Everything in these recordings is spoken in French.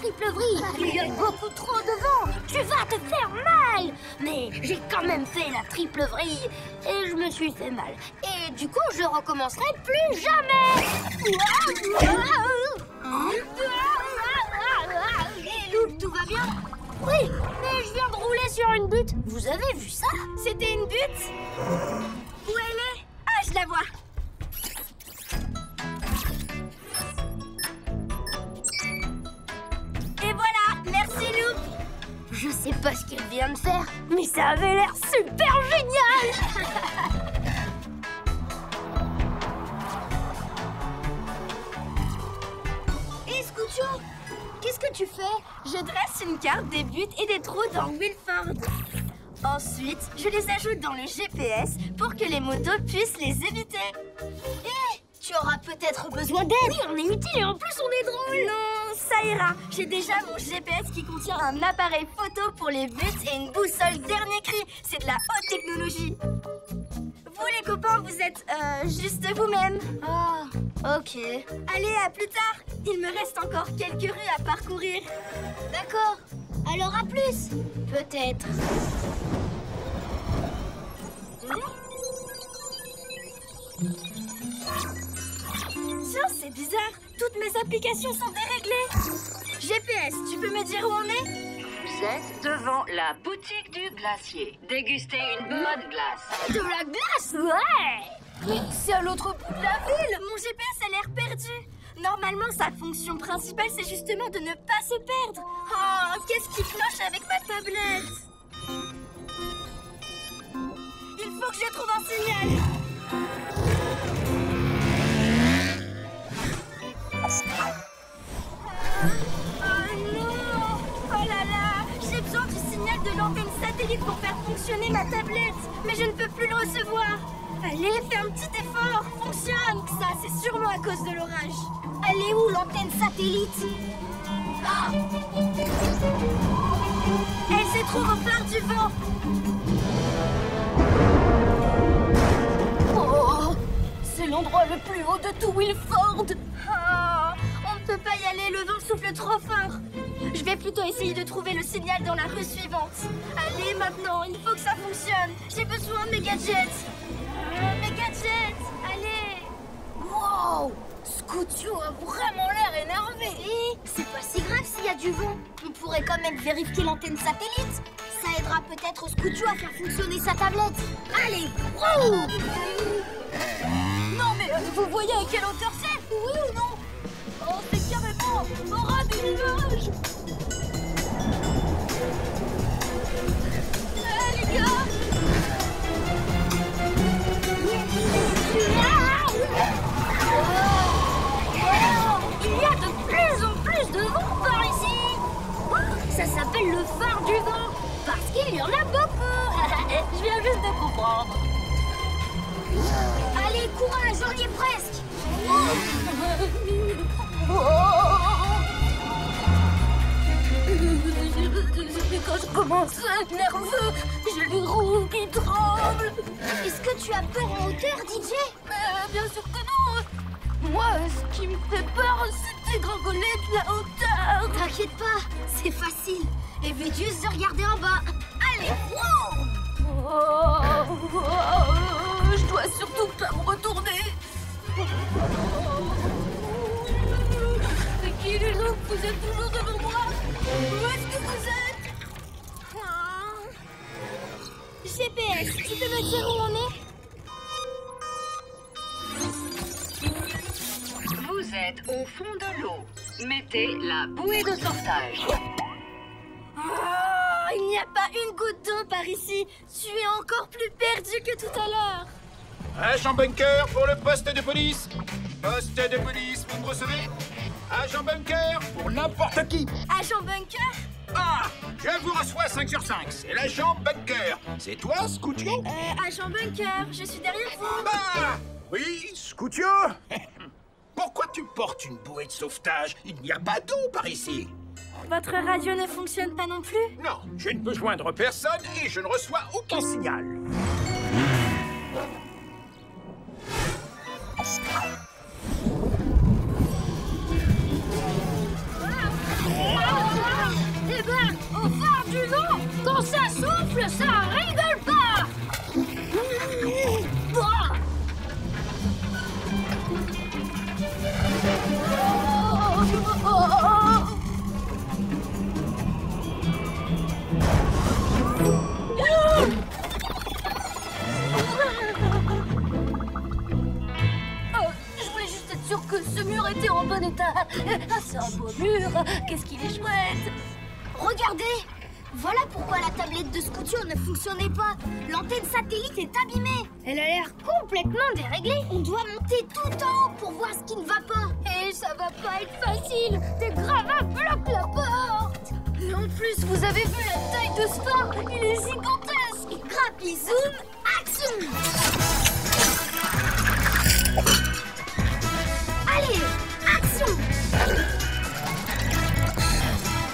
triple vrille. Il y a beaucoup trop de vent. Tu vas te faire mal. Mais j'ai quand même fait la triple vrille et je me suis fait mal. Et du coup, je recommencerai plus jamais. Et Loup, tout va bien? Oui, mais je viens de rouler sur une butte. Vous avez vu ça? C'était une butte? Où elle est? Ah, je la vois. Et voilà, merci Loup. Je sais pas ce qu'elle vient de faire, mais ça avait l'air super génial. Et Scoutio, qu'est-ce que tu fais? Je dresse une carte des buts et des trous dans Wilford. Ensuite, je les ajoute dans le GPS pour que les motos puissent les éviter. Hé, tu auras peut-être besoin d'aide. Oui, on est utile et en plus on est drôle. Non, ça ira. J'ai déjà mon GPS qui contient un appareil photo pour les buts et une boussole dernier cri. C'est de la haute technologie. Vous les copains, vous êtes juste vous-même. Ah, ok. Allez, à plus tard. Il me reste encore quelques rues à parcourir. D'accord. Alors à plus. Peut-être. Tiens, c'est bizarre. Toutes mes applications sont déréglées. GPS, tu peux me dire où on est? Vous êtes devant la boutique du glacier. Dégustez une bonne glace. De la glace, ouais. Mais c'est à l'autre bout de la ville. Mon GPS a l'air perdu. Normalement, sa fonction principale, c'est justement de ne pas se perdre. Oh, qu'est-ce qui cloche avec ma tablette? Il faut que je trouve un signal. Oh non! Oh là là! J'ai besoin du signal de l'antenne satellite pour faire fonctionner ma tablette. Mais je ne peux plus le recevoir. Allez, fais un petit effort. Fonctionne! Ça, c'est sûrement à cause de l'orage. Elle est où l'antenne satellite? Ah! Elle se trouve au phare du vent. Oh, c'est l'endroit le plus haut de tout Wilford. Oh, on ne peut pas y aller, le vent souffle trop fort. Je vais plutôt essayer de trouver le signal dans la rue suivante. Allez, maintenant, il faut que ça fonctionne. J'ai besoin de mes gadgets. Mes gadgets, allez. Wow, Scoutio a vraiment l'air énervé. Et c'est pas si grave s'il y a du vent. On pourrait quand même vérifier l'antenne satellite. Ça aidera peut-être Scoutio à faire fonctionner sa tablette. Allez, wow. Non mais vous voyez à quelle hauteur c'est? Oui ou non? Oh, c'est carrément au ras du nuage. Les gars! Il y a de plus en plus de vent par ici. Ça s'appelle le phare du vent parce qu'il y en a beaucoup. Je viens juste de comprendre. Allez, courage, on y est presque. Quand je commence à être nerveux, j'ai les roues qui tremblent. Est-ce que tu as peur en hauteur, DJ? Bien sûr que non. Moi, ce qui me fait peur, c'est de dégringoler de la hauteur. T'inquiète pas, c'est facile. Évite juste de regarder en bas. Allez, Je dois surtout pas me retourner. C'est qui les loups? Vous êtes toujours devant moi? Où est-ce que vous êtes? GPS, tu peux me dire où on est? Vous êtes au fond de l'eau. Mettez la bouée de sauvetage. Oh, il n'y a pas une goutte d'eau par ici. Tu es encore plus perdu que tout à l'heure. Agent Bunker pour le poste de police. Poste de police, vous me recevez? Agent Bunker pour n'importe qui. Agent Bunker? Ah, je vous reçois 5 sur 5. C'est l'agent Bunker. C'est toi, Scoutio? Agent Bunker, je suis derrière vous. Bah, oui, Scoutio. Pourquoi tu portes une bouée de sauvetage? Il n'y a pas d'eau par ici. Votre radio ne fonctionne pas non plus? Non, je ne peux joindre personne et je ne reçois aucun signal. Ça rigole pas. Bah. Je voulais juste être sûre que ce mur était en bon état. Ah, c'est un beau mur. Qu'est-ce qu'il est chouette. Regardez. Voilà pourquoi la tablette de Scootio ne fonctionnait pas. L'antenne satellite est abîmée. Elle a l'air complètement déréglée. On doit monter tout en haut pour voir ce qui ne va pas. Et ça va pas être facile. Des gravats bloquent la porte. Mais en plus, vous avez vu la taille de ce phare. Il est gigantesque. Crappy zoom, action. Allez, action.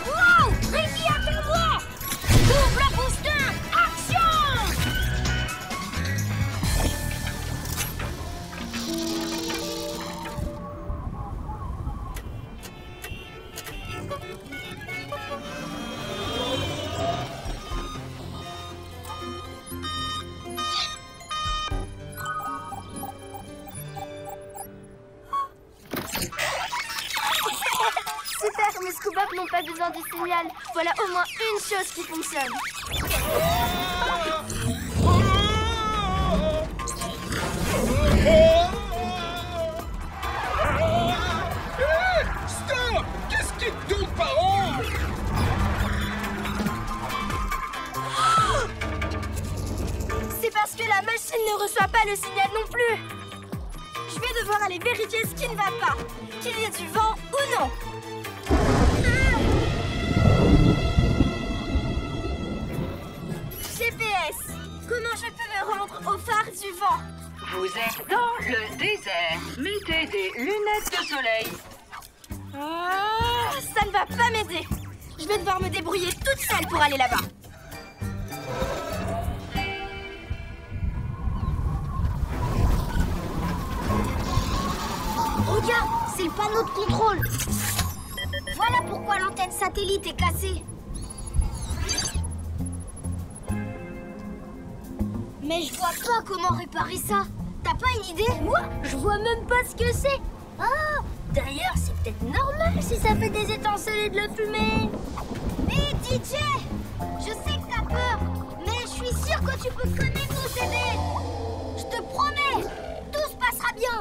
Wow, Ricky, attends-moi. Double booster, action. Super, mes Scoobab n'ont pas besoin du signal. Voilà au moins une chose qui fonctionne. Stop! Qu'est-ce qui est donc par an? C'est parce que la machine ne reçoit pas le signal non plus. Je vais devoir aller vérifier ce qui ne va pas. Qu'il y ait du vent ou non. GPS, comment je peux me rendre au phare du vent? Vous êtes dans le désert. Mettez des lunettes de soleil. Ça ne va pas m'aider. Je vais devoir me débrouiller toute seule pour aller là-bas. Regarde, c'est le panneau de contrôle. Voilà pourquoi l'antenne satellite est cassée. Mais je vois pas comment réparer ça. T'as pas une idée? Moi, je vois même pas ce que c'est. Ah, d'ailleurs, c'est peut-être normal si ça fait des étincelles et de la fumée. Hé, DJ, je sais que t'as peur, mais je suis sûre que tu peux quand même nous aider. Je te promets, tout se passera bien.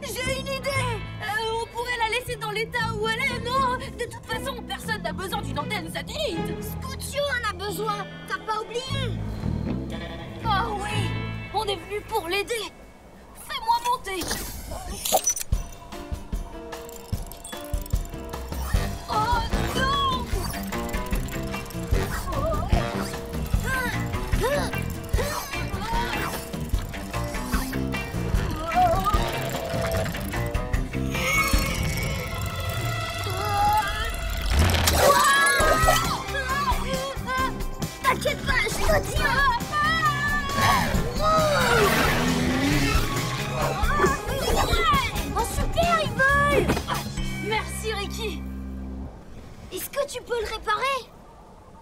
J'ai une idée. On pourrait la laisser dans l'état où elle est, non? De toute façon, personne n'a besoin d'une antenne satellite. Scootio en a besoin, t'as pas oublié? Oh oui, on est venu pour l'aider. Fais-moi monter. Oh non! T'inquiète pas, je te tiens. Oh super, il vole. Merci Ricky. Est-ce que tu peux le réparer?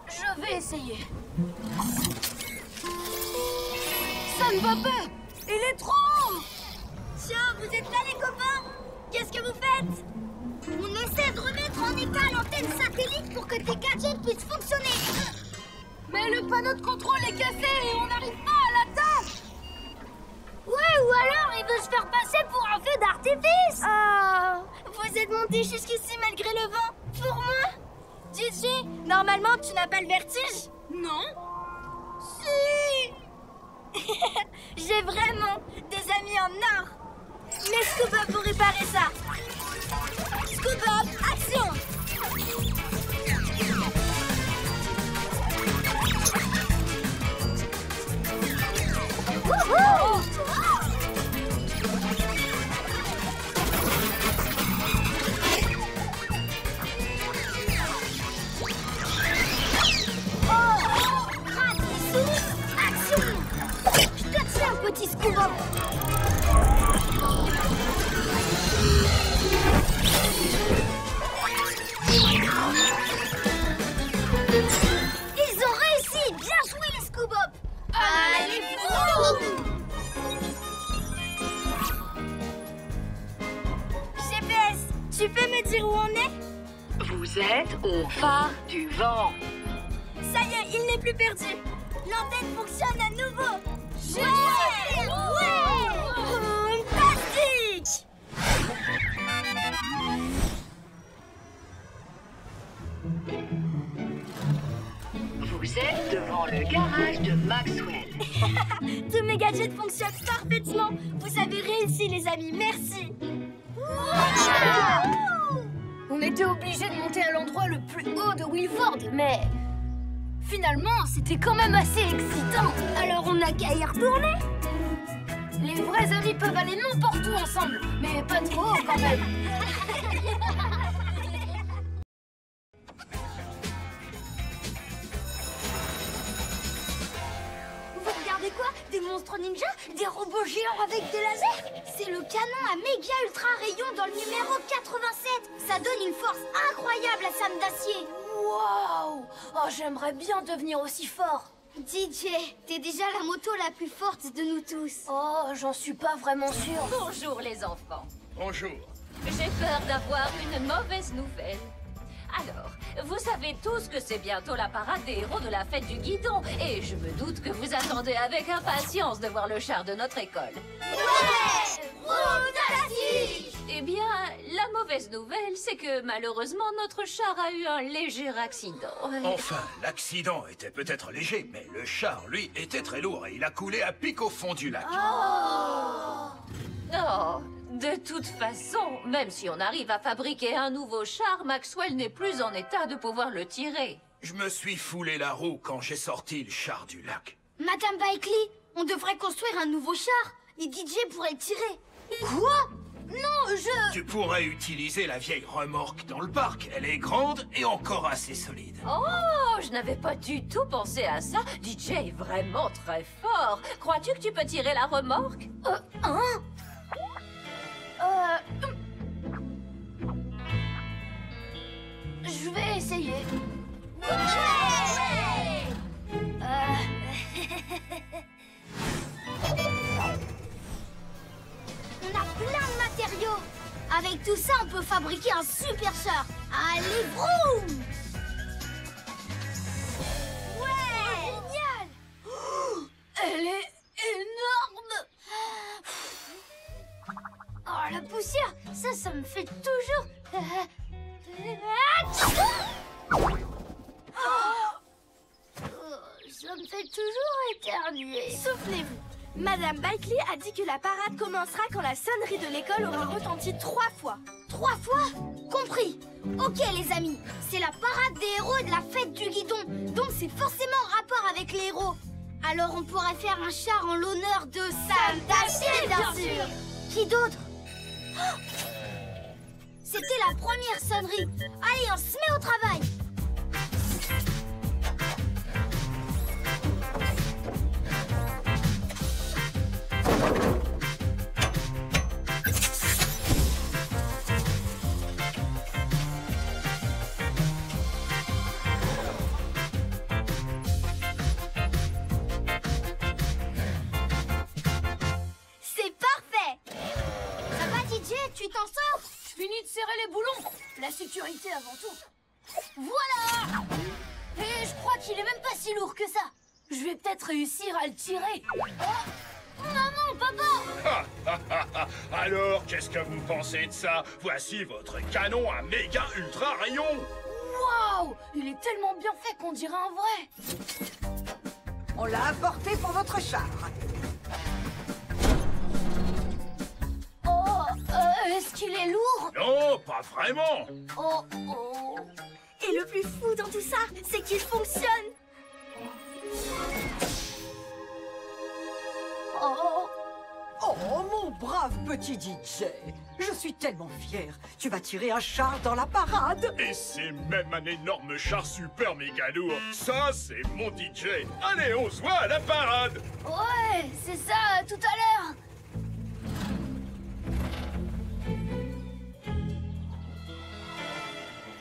Je vais essayer. Ça ne va pas. Il est trop haut. Tiens, vous êtes là les copains? Qu'est-ce que vous faites? On essaie de remettre en état l'antenne satellite pour que tes gadgets puissent fonctionner. Mais le panneau de contrôle est cassé et on n'arrive pas à l'atteindre. Ouais, ou alors il veut se faire passer pour un feu d'artifice. Ah, vous êtes monté jusqu'ici malgré le vent. Pour moi? DJ, normalement tu n'as pas le vertige? Non. Si. J'ai vraiment des amis en or. Mais Scoobab pour réparer ça. Scoobab, action! Wouhou! Action! Je te tiens, petit Scoobab. Tu peux me dire où on est? Vous êtes au phare du vent. Ça y est, il n'est plus perdu. L'antenne fonctionne à nouveau. Génial! Ouais! Fantastique! Vous êtes devant le garage de Maxwell. Tous mes gadgets fonctionnent parfaitement. Vous avez réussi, les amis. Merci. On était obligés de monter à l'endroit le plus haut de Wilford, mais finalement, c'était quand même assez excitant. Alors on n'a qu'à y retourner. Les vrais amis peuvent aller n'importe où ensemble, mais pas trop haut quand même. Vous regardez quoi? Des monstres ninja? Des robots géants avec des lasers? C'est le canon à méga ultra rayon dans le numéro 87. Ça donne une force incroyable à Sam d'acier. Waouh! Oh, j'aimerais bien devenir aussi fort. DJ, t'es déjà la moto la plus forte de nous tous. Oh, j'en suis pas vraiment sûre. Bonjour les enfants. Bonjour. J'ai peur d'avoir une mauvaise nouvelle. Alors, vous savez tous que c'est bientôt la parade des héros de la fête du guidon. Et je me doute que vous attendez avec impatience de voir le char de notre école. Ouais! Fantastique! Eh bien, la mauvaise nouvelle, c'est que malheureusement, notre char a eu un léger accident. Enfin, l'accident était peut-être léger, mais le char, lui, était très lourd et il a coulé à pic au fond du lac. Oh, de toute façon, même si on arrive à fabriquer un nouveau char, Maxwell n'est plus en état de pouvoir le tirer. Je me suis foulé la roue quand j'ai sorti le char du lac. Madame Bailey, on devrait construire un nouveau char. Et DJ pourrait le tirer. Quoi? Non, Tu pourrais utiliser la vieille remorque dans le parc. Elle est grande et encore assez solide. Oh, je n'avais pas du tout pensé à ça. DJ est vraiment très fort. Crois-tu que tu peux tirer la remorque? Je vais essayer. On a plein de matériaux. Avec tout ça, on peut fabriquer un super char. Allez, vroom! Ouais! Génial! Elle est énorme. Oh, la poussière, ça me fait toujours... Ça me fait toujours éternuer. Souvenez-vous, Madame Bailey a dit que la parade commencera quand la sonnerie de l'école aura retenti 3 fois. 3 fois? Compris. Ok les amis, c'est la parade des héros et de la fête du guidon. Donc c'est forcément en rapport avec les héros. Alors on pourrait faire un char en l'honneur de Sam d'acier, bien sûr. Qui d'autre? C'était la première sonnerie. Allez, on se met au travail. C'est parfait. Ça va, DJ? Tu t'en sors? Je finis de serrer les boulons. La sécurité avant tout. Voilà! Et je crois qu'il est même pas si lourd que ça. Je vais peut-être réussir à le tirer. Oh, maman, papa! Alors, qu'est-ce que vous pensez de ça? Voici votre canon à méga ultra rayon. Waouh! Il est tellement bien fait qu'on dirait un vrai. On l'a apporté pour votre char. Oh, est-ce qu'il est lourd? Non, pas vraiment. Oh, oh. Et le plus fou dans tout ça, c'est qu'il fonctionne. Oh. Oh, mon brave petit DJ. Je suis tellement fière. Tu vas tirer un char dans la parade. Et c'est même un énorme char super méga lourd. Ça, c'est mon DJ. Allez, on se voit à la parade. Ouais, c'est ça, tout à l'heure.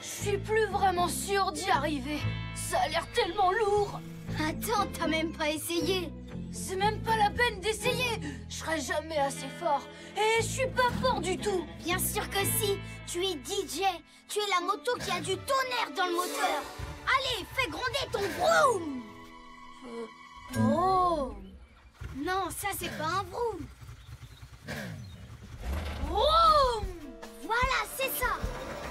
Je suis plus vraiment sûre d'y arriver. Ça a l'air tellement lourd. Attends, t'as même pas essayé. C'est même pas la peine d'essayer. Je serai jamais assez fort. Et je suis pas fort du tout. Bien sûr que si. Tu es DJ. Tu es la moto qui a du tonnerre dans le moteur. Allez, fais gronder ton vroom. Oh. Non, ça c'est pas un vroom. Vroom. Voilà, c'est ça.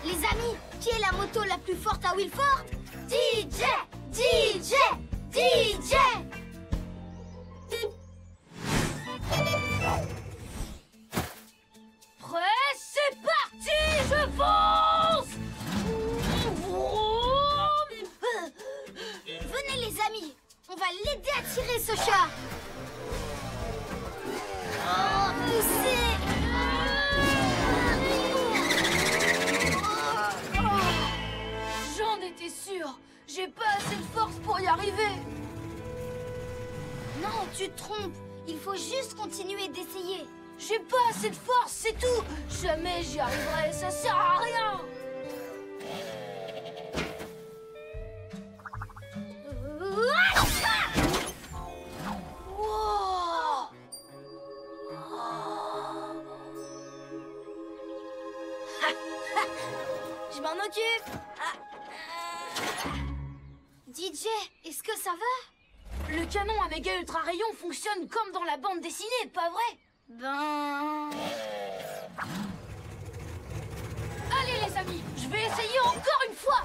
Les amis, qui est la moto la plus forte à Wilford? DJ, DJ, DJ. Prêt, c'est parti. Je fonce. Vroom. Venez les amis, on va l'aider à tirer ce chat. Oh, poussez. J'en étais sûre. J'ai pas assez de force pour y arriver. Non, tu te trompes. Il faut juste continuer d'essayer. J'ai pas assez de force, c'est tout. Jamais j'y arriverai, ça sert à rien. Wow. Je m'en occupe. DJ, est-ce que ça va? Le canon à méga ultra rayon fonctionne comme dans la bande dessinée, pas vrai? Ben... Allez les amis, je vais essayer encore une fois.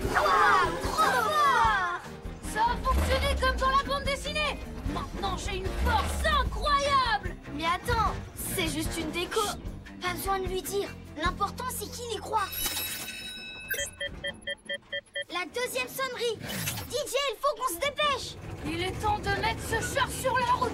Wow, trop fort! Ça a fonctionné comme dans la bande dessinée. Maintenant j'ai une force incroyable. Mais attends, c'est juste une déco. Pas besoin de lui dire. L'important, c'est qu'il y croit. La deuxième sonnerie. DJ, il faut qu'on se dépêche. Il est temps de mettre ce char sur la route.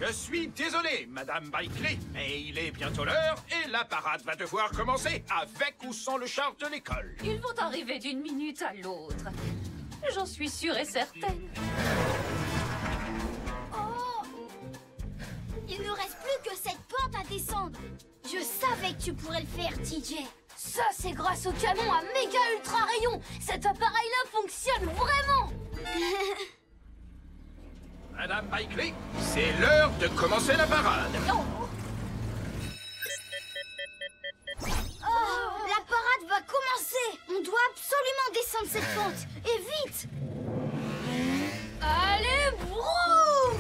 Je suis désolé, Madame Bikely, mais il est bientôt l'heure et la parade va devoir commencer, avec ou sans le char de l'école. Ils vont arriver d'une minute à l'autre. J'en suis sûre et certaine. Oh! Il ne reste plus que cette pente à descendre. Je savais que tu pourrais le faire, DJ. Ça, c'est grâce au canon à méga ultra rayon. Cet appareil-là fonctionne vraiment. Madame Bikely, c'est l'heure de commencer la parade. Oh, la parade va commencer. On doit absolument descendre cette pente. Et vite! Allez, vroom!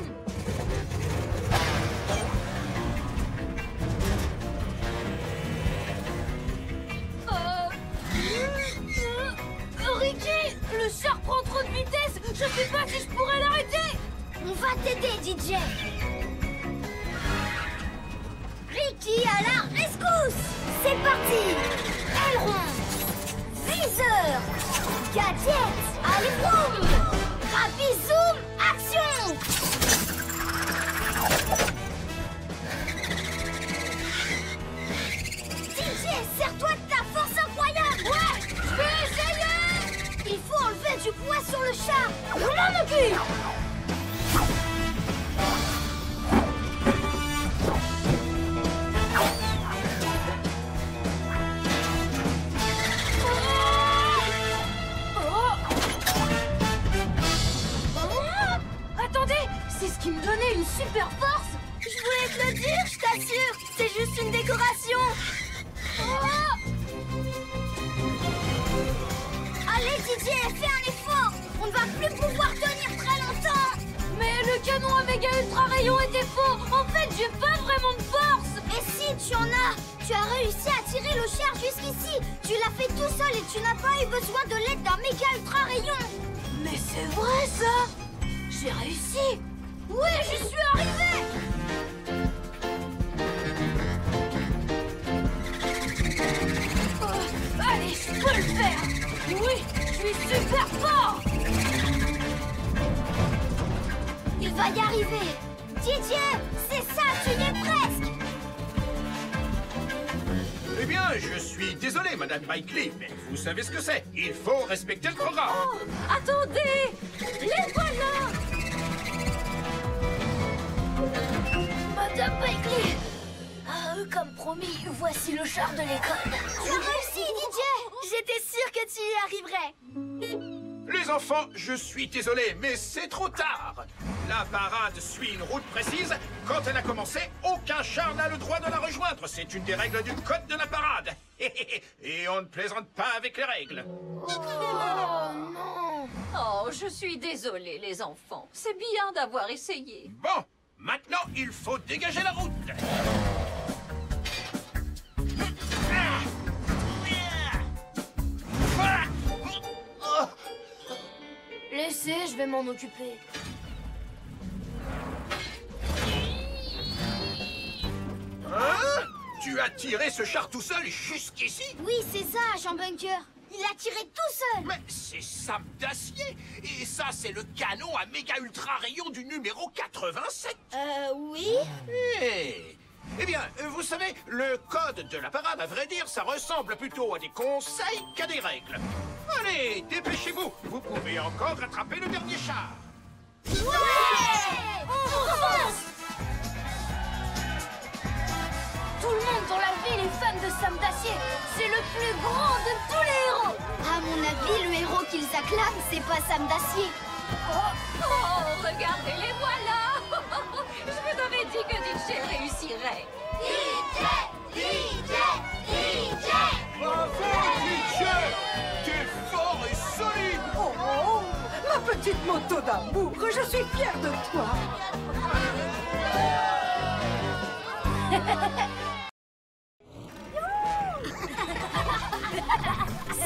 Ricky, le char prend trop de vitesse. Je sais pas si je pourrais l'arrêter. On va t'aider, DJ. Ricky à la rescousse. C'est parti. Aileron, viseur, gadget, allez boum. Rapide zoom, action. DJ, sers-toi de ta force incroyable. Ouais, je vais essayer. Il faut enlever du poids sur le char. Je m'en occupe. Attendez, c'est ce qui me donnait une super force. Je voulais te le dire, je t'assure. C'est juste une décoration. Allez, DJ, fais un effort. On ne va plus pouvoir tenir très longtemps. Mais le canon à méga ultra rayon était faux. En fait, j'ai pas vraiment de force. Et si tu en as, tu as réussi à tirer le char jusqu'ici. Tu l'as fait tout seul et tu n'as pas eu besoin de l'aide d'un méga ultra rayon. Mais c'est vrai ça. J'ai réussi. Oui, j'y suis arrivé. Allez, je peux le faire. Oui, je suis super fort. Il va y arriver. Didier, c'est ça, tu y es presque. Eh bien, je suis désolé, Madame Bailey, mais vous savez ce que c'est. Il faut respecter le programme. Oh, attendez! Les voilà! Madame Bailey. Ah, comme promis, voici le char de l'école. Tu réussis, Didier. J'étais sûre que tu y arriverais. Les enfants, je suis désolé, mais c'est trop tard. La parade suit une route précise. Quand elle a commencé, aucun char n'a le droit de la rejoindre. C'est une des règles du code de la parade. Et on ne plaisante pas avec les règles. Oh non. Oh, je suis désolée, les enfants. C'est bien d'avoir essayé. Bon, maintenant, il faut dégager la route. Laissez, je vais m'en occuper. Hein? Tu as tiré ce char tout seul jusqu'ici? Oui, c'est ça, Jean Bunker. Il a tiré tout seul. Mais c'est Sam d'acier. Et ça, c'est le canon à méga ultra rayon du numéro 87. Oui. Eh bien, vous savez, le code de la parade, à vrai dire, ça ressemble plutôt à des conseils qu'à des règles. Allez, dépêchez-vous. Vous pouvez encore rattraper le dernier char. Ouais! On fonce! Tout le monde dans la ville est fan de Sam d'acier. C'est le plus grand de tous les héros. À mon avis, le héros qu'ils acclament, c'est pas Sam d'acier. Oh, regardez, les voilà! Je vous avais dit que DJ réussirait. Bravo, Teacher! T'es fort et solide! Oh, ma petite moto d'amour, je suis fière de toi.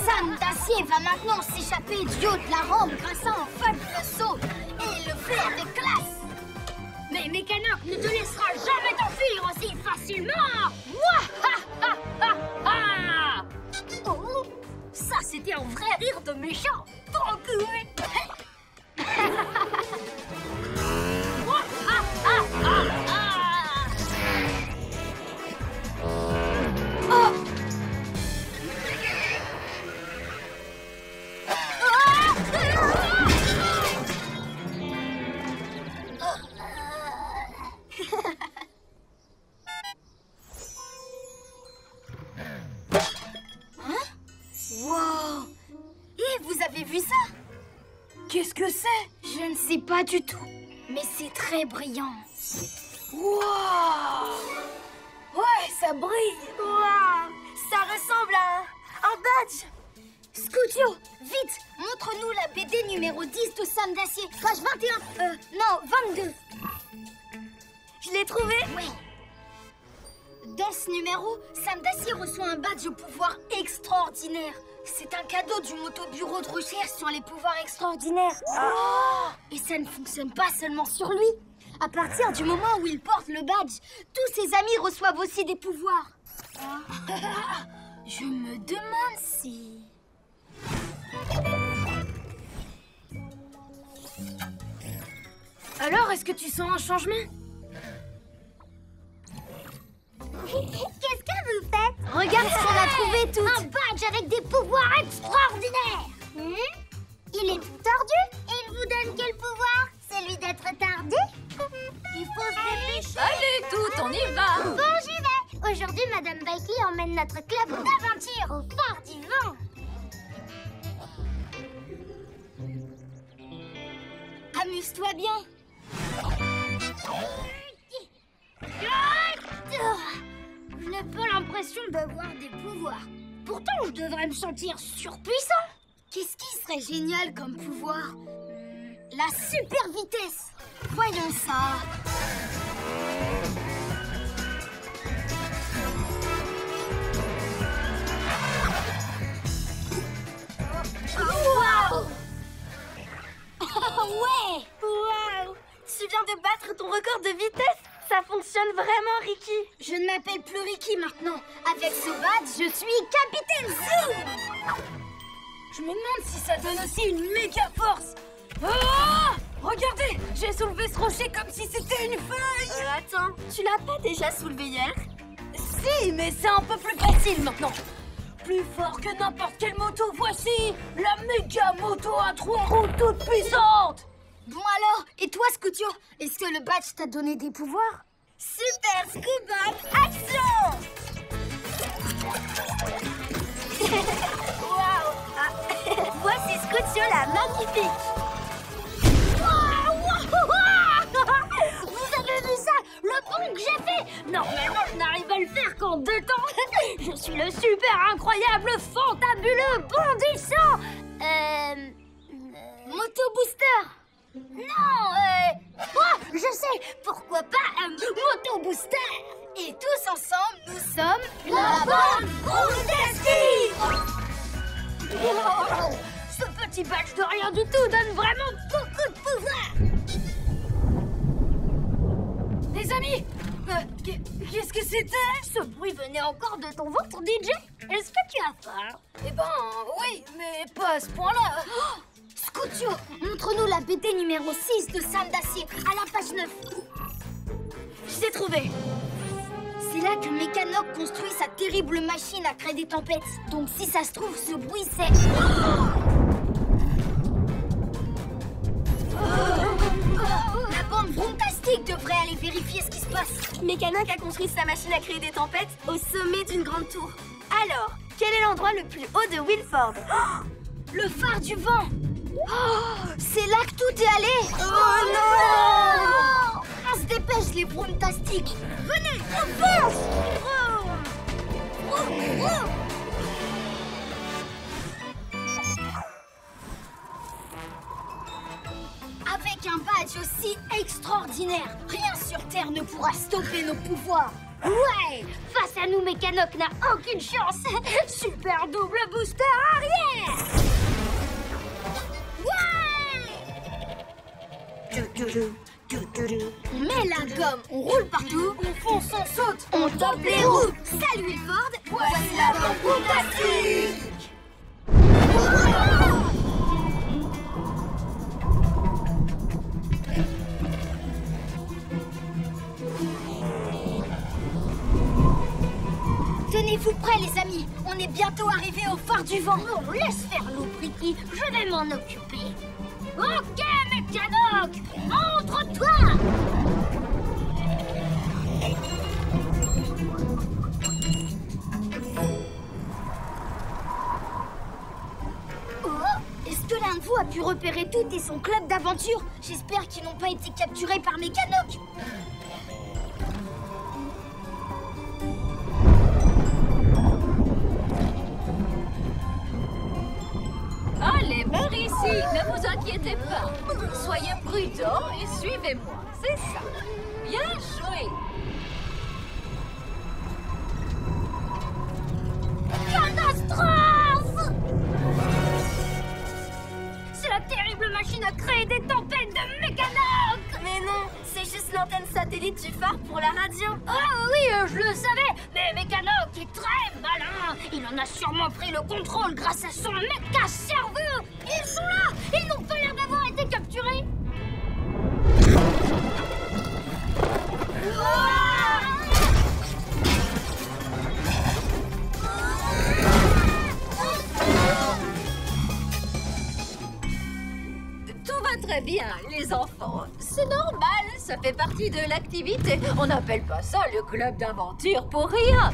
Sam d'acier va maintenant s'échapper du haut de la rampe grâce à un fabuleux saut et le flair de classe. Mais Mécanoc ne te laissera jamais t'enfuir aussi facilement. Mouah-ha-ha-ha-ha. Oh, ça c'était un vrai rire de méchant. Trop cool. Mouah-ha-ha-ha-ha. Oh. Wow! Et vous avez vu ça? Qu'est-ce que c'est? Je ne sais pas du tout, mais c'est très brillant. Wow! Ouais, ça brille! Wow! Ça ressemble à un badge! Scootio, vite, montre-nous la BD numéro 10 de Sam d'acier, page 21, non, 22. Je l'ai trouvé? Oui. Dans ce numéro, Sam d'acier reçoit un badge au pouvoir extraordinaire. C'est un cadeau du moto-bureau de recherche sur les pouvoirs extraordinaires. Oh! Et ça ne fonctionne pas seulement sur lui. À partir du moment où il porte le badge, tous ses amis reçoivent aussi des pouvoirs. Je me demande si... Alors, est-ce que tu sens un changement? Qu'est-ce que vous faites? Regarde ce qu'on a trouvé tout. Un badge avec des pouvoirs extraordinaires. Il est tout tordu. Et il vous donne quel pouvoir? Celui d'être tardi? Il faut se dépêcher. Allez, toutes, on y va! Bon, j'y vais. Aujourd'hui, Madame Bailey emmène notre club d'aventure au phare du vent. Amuse-toi bien. Je n'ai pas l'impression d'avoir des pouvoirs. Pourtant, je devrais me sentir surpuissant. Qu'est-ce qui serait génial comme pouvoir? La super vitesse. Voyons ça. Waouh! Ouais! Waouh! Tu viens de battre ton record de vitesse. Ça fonctionne. fonctionne vraiment, Ricky. Je ne m'appelle plus Ricky maintenant. Avec ce badge, je suis Capitaine Zoom. Je me demande si ça donne aussi une méga force. Ah! Regardez, j'ai soulevé ce rocher comme si c'était une feuille. Attends, tu l'as pas déjà soulevé hier? Si, mais c'est un peu plus facile maintenant. Plus fort que n'importe quelle moto, voici la méga moto à 3 roues toute puissante. Bon alors, et toi Scootio, est-ce que le badge t'a donné des pouvoirs? Super Scoot Bag, action! Waouh! Voici Scootio la magnifique. Vous avez vu ça? Le bond que j'ai fait? Normalement, je n'arrive à le faire qu'en 2 temps. Je suis le super incroyable, fantabuleux, bondissant... Moto Booster. Non, oh, je sais. Pourquoi pas un Moto Booster? Et tous ensemble, nous sommes... la bande fantastique. Ce petit badge de rien du tout donne vraiment beaucoup de pouvoir. Les amis, qu'est-ce que c'était? Ce bruit venait encore de ton ventre, DJ. Est-ce que tu as faim? Eh ben, oui, mais pas à ce point-là. Oh, Scootio, montre-nous la BD numéro 6 de Sam d'Acier, à la page 9. Je l'ai trouvé. C'est là que Mécanoc construit sa terrible machine à créer des tempêtes. Donc si ça se trouve, ce bruit, c'est... La bande fantastique devrait aller vérifier ce qui se passe. Mécanoc a construit sa machine à créer des tempêtes au sommet d'une grande tour. Alors, quel est l'endroit le plus haut de Wilford? Le phare du vent. Oh, c'est là que tout est allé. Oh non! On se dépêche, les fantastiques. Venez, on fonce. Avec un badge aussi extraordinaire, rien sur Terre ne pourra stopper nos pouvoirs. Ouais, face à nous, Mécanoc n'a aucune chance. Super double booster arrière. Ouais. On met la gomme, on roule partout, on fonce, on saute, on tape les roues. Salut Wilford, voici la bande fantastique. Tenez-vous prêts les amis, on est bientôt arrivé au phare du vent. Oh, laisse faire Loup-Ricky, je vais m'en occuper. Ok Mécanoc, montre-toi. Oh, est-ce que l'un de vous a pu repérer tout et son club d'aventure? J'espère qu'ils n'ont pas été capturés par Mécanoc. Allez, par ici, ne vous inquiétez pas. Soyez prudents et suivez-moi, c'est ça. Bien joué. Catastrophe! C'est la terrible machine à créer des tempêtes de Mécanoc! Mais non, c'est juste l'antenne satellite du phare pour la radio. Ah oui, je le savais, mais Mécanoc est très malin. Il en a sûrement pris le contrôle grâce à son méca cerveau. Ils sont là, ils n'ont pas l'air d'avoir été capturés. Tout va très bien, les enfants. C'est normal, ça fait partie de l'activité. On n'appelle pas ça le club d'aventure pour rien.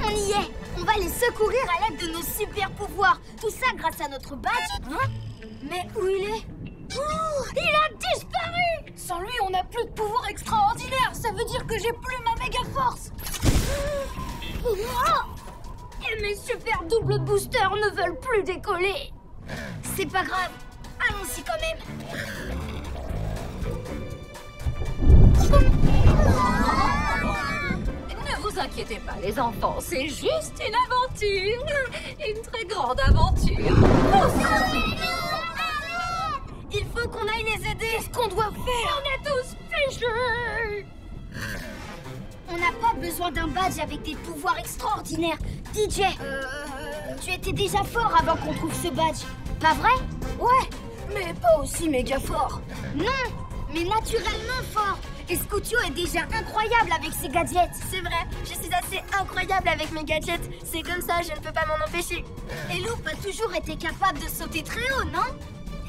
On y est. On va les secourir à l'aide de nos super pouvoirs. Tout ça grâce à notre badge. Hein? Mais où il est? Oh, il a disparu! Sans lui, on n'a plus de pouvoir extraordinaire. Ça veut dire que j'ai plus ma méga force. Oh, et mes super double boosters ne veulent plus décoller. C'est pas grave. Allons-y quand même. Ne vous inquiétez pas, les enfants, c'est juste une aventure. Une très grande aventure. Il faut qu'on aille les aider. Qu'est-ce qu'on doit faire? On est tous fichus. n'a pas besoin d'un badge avec des pouvoirs extraordinaires. DJ, tu étais déjà fort avant qu'on trouve ce badge, pas vrai? Ouais, mais pas aussi méga fort. Non, mais naturellement fort. Et Scootio est déjà incroyable avec ses gadgets. C'est vrai, je suis assez incroyable avec mes gadgets. C'est comme ça, je ne peux pas m'en empêcher. Et Loop a toujours été capable de sauter très haut, non?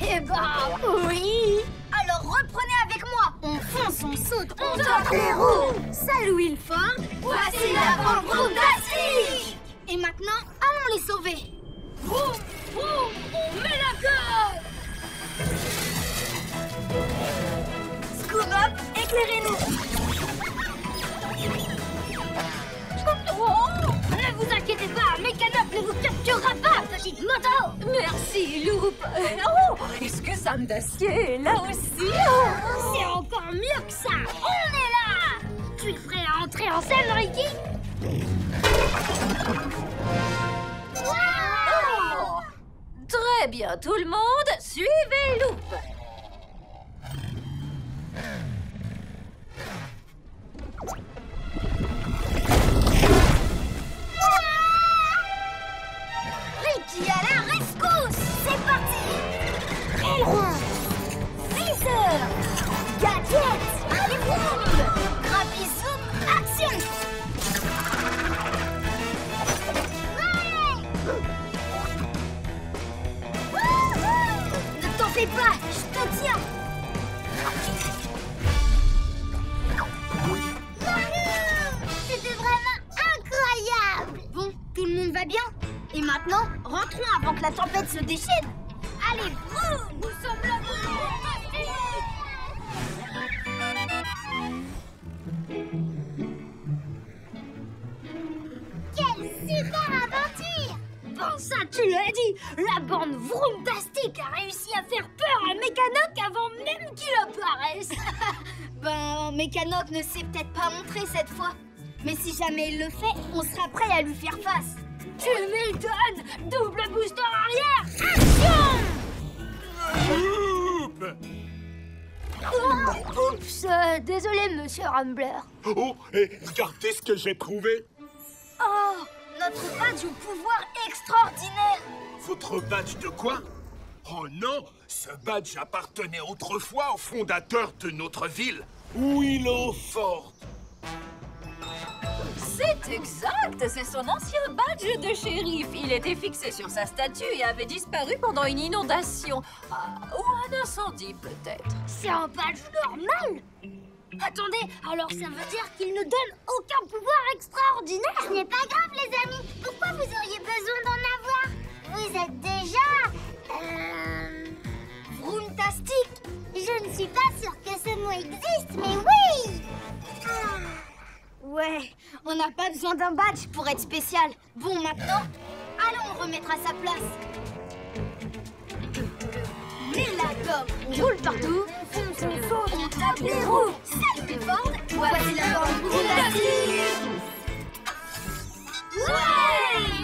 Eh bah, oui. Alors reprenez avec moi. On fonce, on saute, on toque les roues. Salut Wilford. Voici la bande fantastique. Et maintenant, allons les sauver. Vroom, vroom, on met la gueule. Scoop-up, éclairez-nous. Ne vous inquiétez pas, Mécanoc ne vous capturera pas, petite moto. Merci, Loop. Oh, est-ce que Sam d'acier est là aussi? C'est encore mieux que ça. On est là. Tu es prêt à entrer en scène, Ricky? Oh. Très bien, tout le monde, suivez Loop. Ricky à la rescousse. C'est parti. Aileron, viseur, gadget, allez vroom, Gravizoom, action. Ne t'en fais pas, je te tiens. C'était vraiment incroyable. Bon, tout le monde va bien. Et maintenant, rentrons avant que la tempête se déchaîne. Allez, vroom, nous sommes là pour Quelle super aventure! Bon, ça, tu l'as dit. La bande Vroomtastic a réussi à faire peur à Mécanoc avant même qu'il apparaisse. Ben, Mécanoc ne s'est peut-être pas montré cette fois. Mais si jamais il le fait, on sera prêt à lui faire face. Tu m'étonnes! Double booster arrière! Action! Oups! Désolé, monsieur Rumbler. Oh, et regardez ce que j'ai trouvé. Oh! Notre badge au pouvoir extraordinaire! Votre badge de quoi? Oh non, ce badge appartenait autrefois au fondateur de notre ville, Willow Ford. C'est exact, c'est son ancien badge de shérif. Il était fixé sur sa statue et avait disparu pendant une inondation. Ou un incendie, peut-être. C'est un badge normal? Attendez, alors ça veut dire qu'il ne donne aucun pouvoir extraordinaire? Ce n'est pas grave, les amis. Pourquoi vous auriez besoin d'en avoir? Vous êtes déjà... Vroomtastic? Je ne suis pas sûre que ce mot existe, mais oui! Ouais, on n'a pas besoin d'un badge pour être spécial. Bon, maintenant, allons le remettre à sa place. Mets la gomme, on roule partout, on saute, on tape les roues. Salut Wilford, voici la bande Vroomtastic. Ouais!